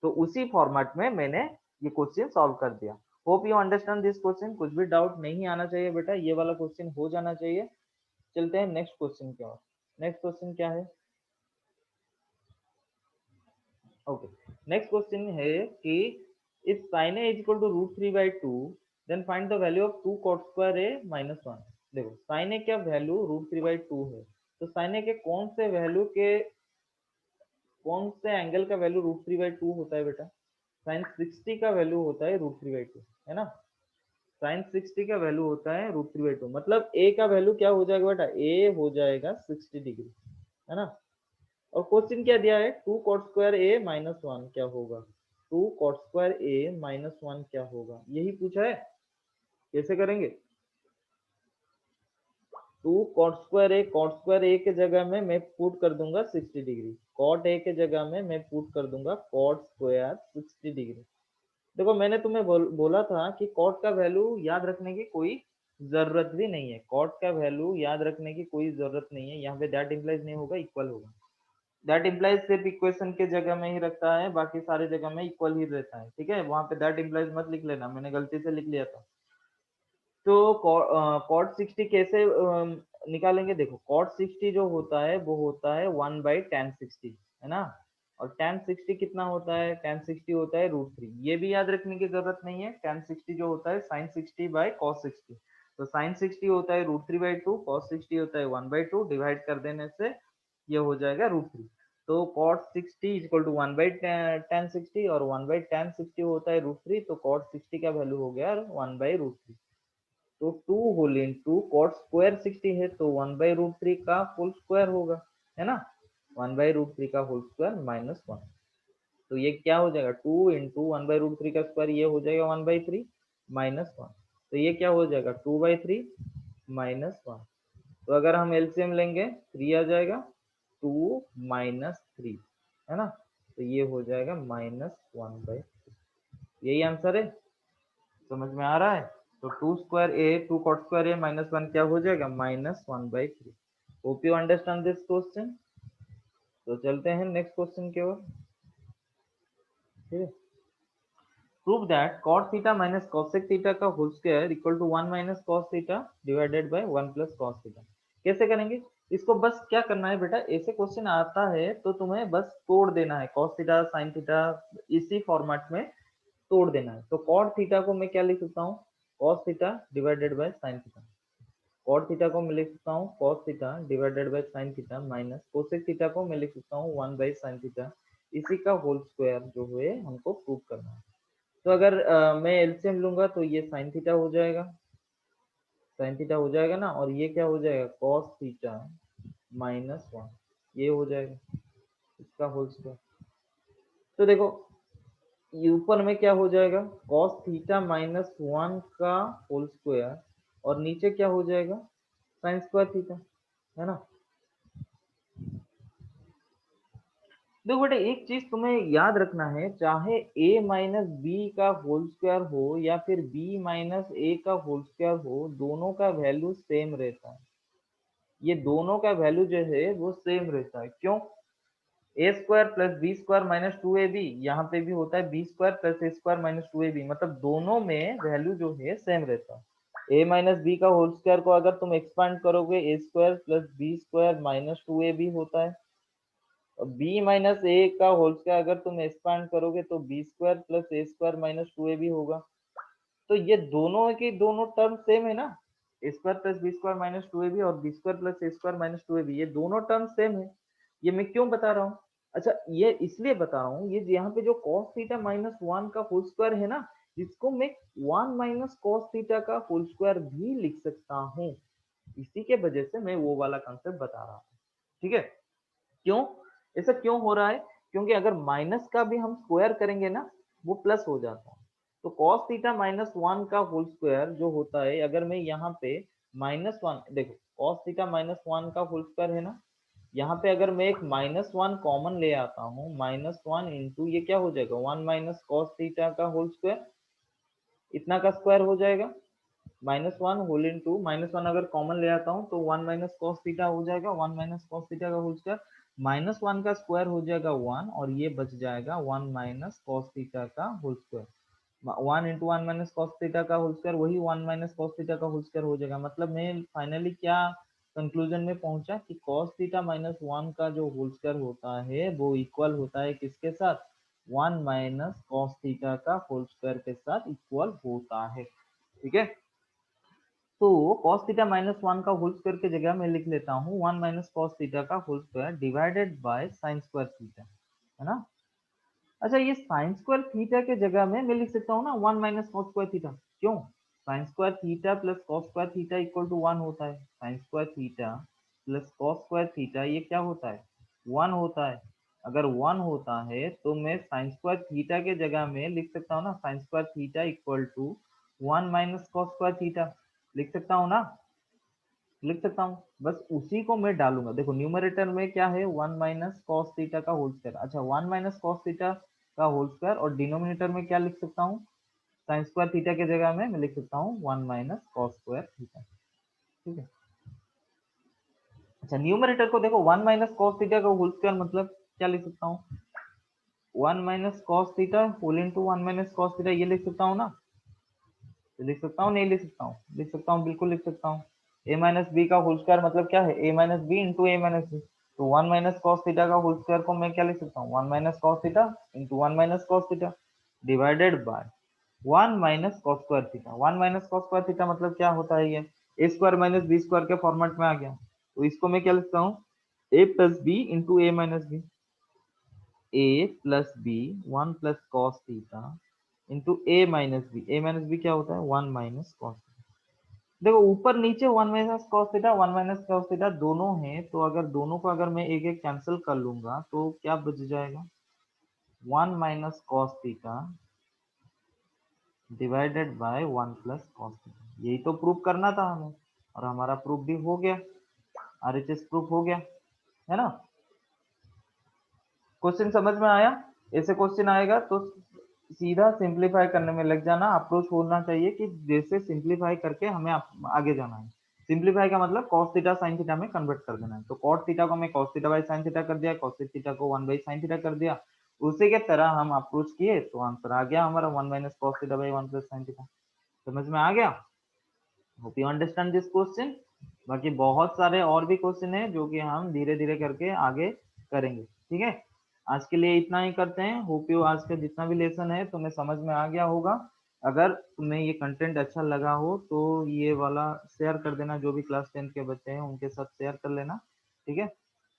तो उसी फॉर्मेट में मैंने ये क्वेश्चन सॉल्व कर दिया। Hope you understand this question, कुछ भी डाउट नहीं आना चाहिए बेटा, ये वाला क्वेश्चन हो जाना चाहिए। चलते हैं नेक्स्ट क्वेश्चन की ओर। नेक्स्ट क्वेश्चन क्या है, ओके, नेक्स्ट क्वेश्चन है कि if sin a is equal to root three by two then find the value of 2 cot square a minus one. देखो sin a क्या value root three by two है, तो sin a के कौन से value के कौन से एंगल का value root three by two होता है बेटा, साइन 60 का वैल्यू होता है रूट थ्री बाई टू, है ना। साइन 60 का वैल्यू होता है रूट थ्री बाई टू, मतलब ए का वैल्यू क्या हो जाएगा बेटा, ए हो जाएगा 60 डिग्री, है ना। और क्वेश्चन क्या दिया है, 2 cot स्क्वायर ए माइनस वन क्या होगा, 2 cot स्क्वायर ए माइनस वन क्या होगा, यही पूछा है। कैसे करेंगे, 2 cot स्क्वायर ए के जगह में मैं पुट कर दूंगा 60 डिग्री, cot ए के जगह में मैं पुट कर दूंगा cot स्क्वायर 60 डिग्री। देखो मैंने तुम्हें बोला था कि कॉट का वैल्यू याद रखने की कोई जरूरत भी नहीं है, कॉट का वैल्यू याद रखने की कोई जरूरत नहीं है, यहाँ पे दैट इंप्लाइज नहीं होगा, इक्वल होगा। दैट इंप्लाइज सिर्फ इक्वेशन के जगह में ही रखता है, बाकी सारे जगह में इक्वल ही रहता है, ठीक है। वहां पे दैट इंप्लाइज मत लिख लेना, मैंने गलती से लिख लिया था। तो कॉट 60 कैसे निकालेंगे, देखो कॉट 60 जो होता है वो होता है 1 बाई टेन 60, है ना। और टेन 60 कितना होता है, टेन 60 होता है रूट थ्री, ये भी याद रखने की जरूरत नहीं है। टेन 60 जो होता है साइन 60 बाई कॉस 60, तो साइन 60 होता है root three by two, cos 60 होता है 1 बाई टू, डिवाइड कर देने से ये हो जाएगा रूट थ्री। तो cot 60 equal to 1 by tan 60, और 1 बाई टेन 60 होता है रूट थ्री, तो कॉट 60 का वैल्यू हो गया 1 बाई रूट थ्री। तो 2 होल इंटू कॉट स्क्वायर 60 है तो 1 बाई रूट थ्री का होल स्क्वायर होगा, है ना। 1 बाई रूट थ्री का होल स्क्वायर माइनस वन, तो ये क्या हो जाएगा, 2 into one by root three का स्क्वायर, ये हो जाएगा 1 बाई थ्री माइनस वन, तो ये क्या हो जाएगा 2 बाई थ्री माइनस वन। तो अगर हम एलसीएम लेंगे 3 आ जाएगा, 2 माइनस थ्री, है ना। तो ये हो जाएगा माइनस वन बाई, यही आंसर है, समझ में आ रहा है? तो 2 square a 2 cot square a -1 क्या हो जाएगा, -1/3। Hope you understand this question. तो चलते हैं नेक्स्ट क्वेश्चन की ओर। ठीक है, prove that cot theta minus cosec theta का whole square equal to 1 minus cos theta divided by 1 plus cos theta. कैसे करेंगे इसको? बस क्या करना है बेटा, ऐसे क्वेश्चन आता है तो तुम्हें बस तोड़ देना है, cos थीटा sin थीटा इसी फॉर्मेट में तोड़ देना है। तो cot थीटा को मैं क्या लिख सकता हूँ, cos theta divided bye sin theta. cot theta को मैं लिख सकता हूँ cos theta divided bye sin theta minus cosec theta को मैं लिख सकता हूँ 1 बाय sin थीटा। इसी का होल स्क्वायर जो है हमको प्रूव करना है। तो अगर मैं एलसीएम लूंगा तो ये साइन थीटा हो जाएगा, साइन थीटा हो जाएगा ना, और ये क्या हो जाएगा, कॉस थीटा -1 ये हो जाएगा इसका होल स्क्वायर। तो देखो ऊपर में क्या हो जाएगा, कॉस थीटा -1 का होल स्क्वायर, और नीचे क्या हो जाएगा, साइन स्क्वायर थीटा, है ना। देखो बेटा एक चीज तुम्हें याद रखना है, चाहे a माइनस बी का होल स्क्वायर हो या फिर b माइनस ए का होल स्क्वायर हो, दोनों का वैल्यू सेम रहता है। ये दोनों का वैल्यू जो है वो सेम रहता है। क्यों? A square plus b square minus 2ab, यहाँ पे भी होता है b square plus a square minus 2ab, मतलब दोनों में वैल्यू जो है सेम रहता है। ए माइनस बी का होल स्क्वायर को अगर तुम एक्सपांड करोगे, a square plus b square minus 2ab होता है। बी माइनस ए का होल स्क्वायर अगर तुम एक्सपांड करोगे तो B square plus a square minus 2ab होगा। तो ये दोनों के दोनों टर्म सेम है ना, a square plus b square minus 2ab और b square plus a square minus 2ab, ये दोनों टर्म सेम है। ये मैं क्यों बता रहा हूँ, अच्छा ये इसलिए बता रहा हूँ, ये यहाँ पे जो cos थीटा -1 का होल स्क्वायर है ना, इसको मैं 1 माइनस cos थीटा का होल स्क्वायर भी लिख सकता हूँ। इसी के वजह से मैं वो वाला कंसेप्ट बता रहा हूँ। ठीक है, क्यों ऐसा क्यों हो रहा है, क्योंकि अगर माइनस का भी हम स्क्वायर करेंगे ना, वो प्लस हो जाता है। तो cos थीटा -1 का होल स्क्वायर जो होता है, अगर मैं यहाँ पे -1 देखो, cos थीटा -1 का होल स्क्वायर है ना, यहाँ पे अगर मैं एक -1 कॉमन ले आता हूँ, -1 इंटू ये क्या हो जाएगा, 1 माइनस cos थीटा का होल स्क्वायर, इतना का स्क्वायर हो जाएगा, -1 होल इंटू -1 अगर कॉमन ले आता हूँ तो 1 माइनस cos थीटा हो जाएगा, 1 माइनस cos थीटा का होल स्क्वायर, -1 का स्क्वायर हो जाएगा 1, और ये बच जाएगा 1 माइनस cos थीटा का whole square. 1 into 1 minus cos theta का होल स्क्वायर वही 1 माइनस cos थीटा का होल स्क्वायर हो जाएगा। मतलब मैं फाइनली क्या कंक्लूजन में पहुंचा कि cos थीटा -1 का जो होल स्क्वायर होता है वो इक्वल होता है किसके साथ, 1 माइनस cos थीटा का होल स्क्वायर के साथ इक्वल होता है। ठीक है, तो cos थीटा -1 का होल स्क्वायर की जगह मैं लिख लेता हूँ 1 माइनस cos थीटा का whole square divided by sine square theta, है ना। अच्छा ये साइन स्क्वायर थीटा के जगह में मैं लिख सकता हूँ ना 1 माइनस cos स्क्वायर थीटा। क्यों? Sine square theta plus cos square theta equal to 1 होता है। Sine square theta plus cos square theta ये क्या होता है, 1 होता है। अगर 1 होता है तो मैं साइन स्क्वायर थीटा के जगह में लिख सकता हूँ ना, sine square theta equal to 1 minus cos square theta लिख सकता हूँ ना, लिख सकता हूँ। बस उसी को मैं डालूंगा। देखो न्यूमरेटर में क्या है, 1 माइनस cos थीटा का होल स्क्वायर। अच्छा 1 माइनस cos थीटा का होल स्क्वायर, और डिनोमिनेटर में क्या लिख सकता हूँ, साइन स्क्वायर थीटा की जगह में मैं लिख सकता हूँ 1 माइनस cos स्क्वायर थीटा। ठीक है, अच्छा न्यूमरेटर को देखो 1 माइनस cos थीटा का होल स्क्वायर मतलब क्या लिख सकता हूँ, 1 minus cos theta whole into 1 minus cos theta, ये लिख सकता हूँ ना, तो लिख सकता हूँ नहीं लिख सकता हूँ, लिख सकता हूँ, बिल्कुल लिख सकता हूँ। ए माइनस बी का होल स्क्वायर मतलब क्या है, a minus B into A minus B. तो 1 माइनस कॉस थीटा का होल स्क्वायर को मैं क्या लिख सकता हूँ, 1 minus cos theta into 1 minus cos theta divided by 1 minus cos square theta. 1 minus cos square theta मतलब क्या होता है, ये ए स्क्वायर माइनस बी स्क्वायर के फॉर्मेट में आ गया। तो इसको मैं क्या लिखता हूँ, a plus B into A minus B, a plus b 1 plus cos theta into A minus B. A minus b क्या होता है, 1 माइनस कॉस। देखो ऊपर नीचे 1 minus cos theta 1 minus cos theta दोनों हैं, तो अगर दोनों को अगर मैं एक एक कैंसिल कर लूंगा तो क्या बच जाएगा, 1 minus cos theta divided by 1 plus cos theta. यही तो प्रूफ करना था हमें, और हमारा प्रूफ भी हो गया, आरएचएस प्रूफ हो गया, है ना। क्वेश्चन समझ में आया, ऐसे क्वेश्चन आएगा तो सीधा सिंपलीफाई करने में लग जाना, अप्रोच होना चाहिए कि जैसे सिंपलीफाई करके हमें आगे जाना है। सिंपलीफाई का मतलब cos थीटा sin थीटा में कन्वर्ट कर देना है। तो cot थीटा को मैं cos theta by sin theta कर दिया, cos थीटा को 1 बाई sin थीटा कर दिया। उसी के तरह हम अप्रोच किए तो आंसर आ गया हमारा 1 minus cos theta by 1 plus sin theta. समझ में आ गया? Hope you understand this question. बाकी बहुत सारे और भी क्वेश्चन है जो कि हम धीरे धीरे करके आगे करेंगे। ठीक है, आज के लिए इतना ही करते हैं। होप यू आज का जितना भी लेसन है तुम्हें समझ में आ गया होगा। अगर तुम्हें ये कंटेंट अच्छा लगा हो तो ये वाला शेयर कर देना, जो भी क्लास 10 के बच्चे हैं उनके साथ शेयर कर लेना। ठीक है,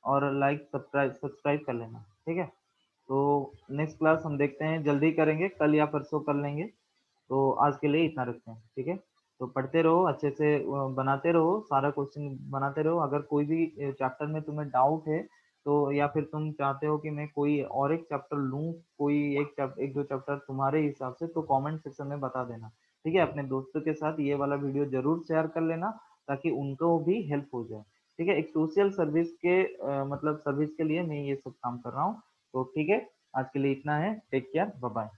और लाइक सब्सक्राइब कर लेना। ठीक है, तो नेक्स्ट क्लास हम देखते हैं, जल्दी करेंगे, कल या परसों कर लेंगे। तो आज के लिए इतना रखते हैं। ठीक है, तो पढ़ते रहो अच्छे से, बनाते रहो, सारा क्वेश्चन बनाते रहो। अगर कोई भी चैप्टर में तुम्हें डाउट है तो, या फिर तुम चाहते हो कि मैं कोई और एक चैप्टर लूँ, कोई एक दो चैप्टर तुम्हारे हिसाब से, तो कमेंट सेक्शन में बता देना। ठीक है, अपने दोस्तों के साथ ये वाला वीडियो जरूर शेयर कर लेना ताकि उनको भी हेल्प हो जाए। ठीक है, एक सोशल सर्विस के मतलब सर्विस के लिए मैं ये सब काम कर रहा हूँ। तो ठीक है, आज के लिए इतना है। Take care, bye bye.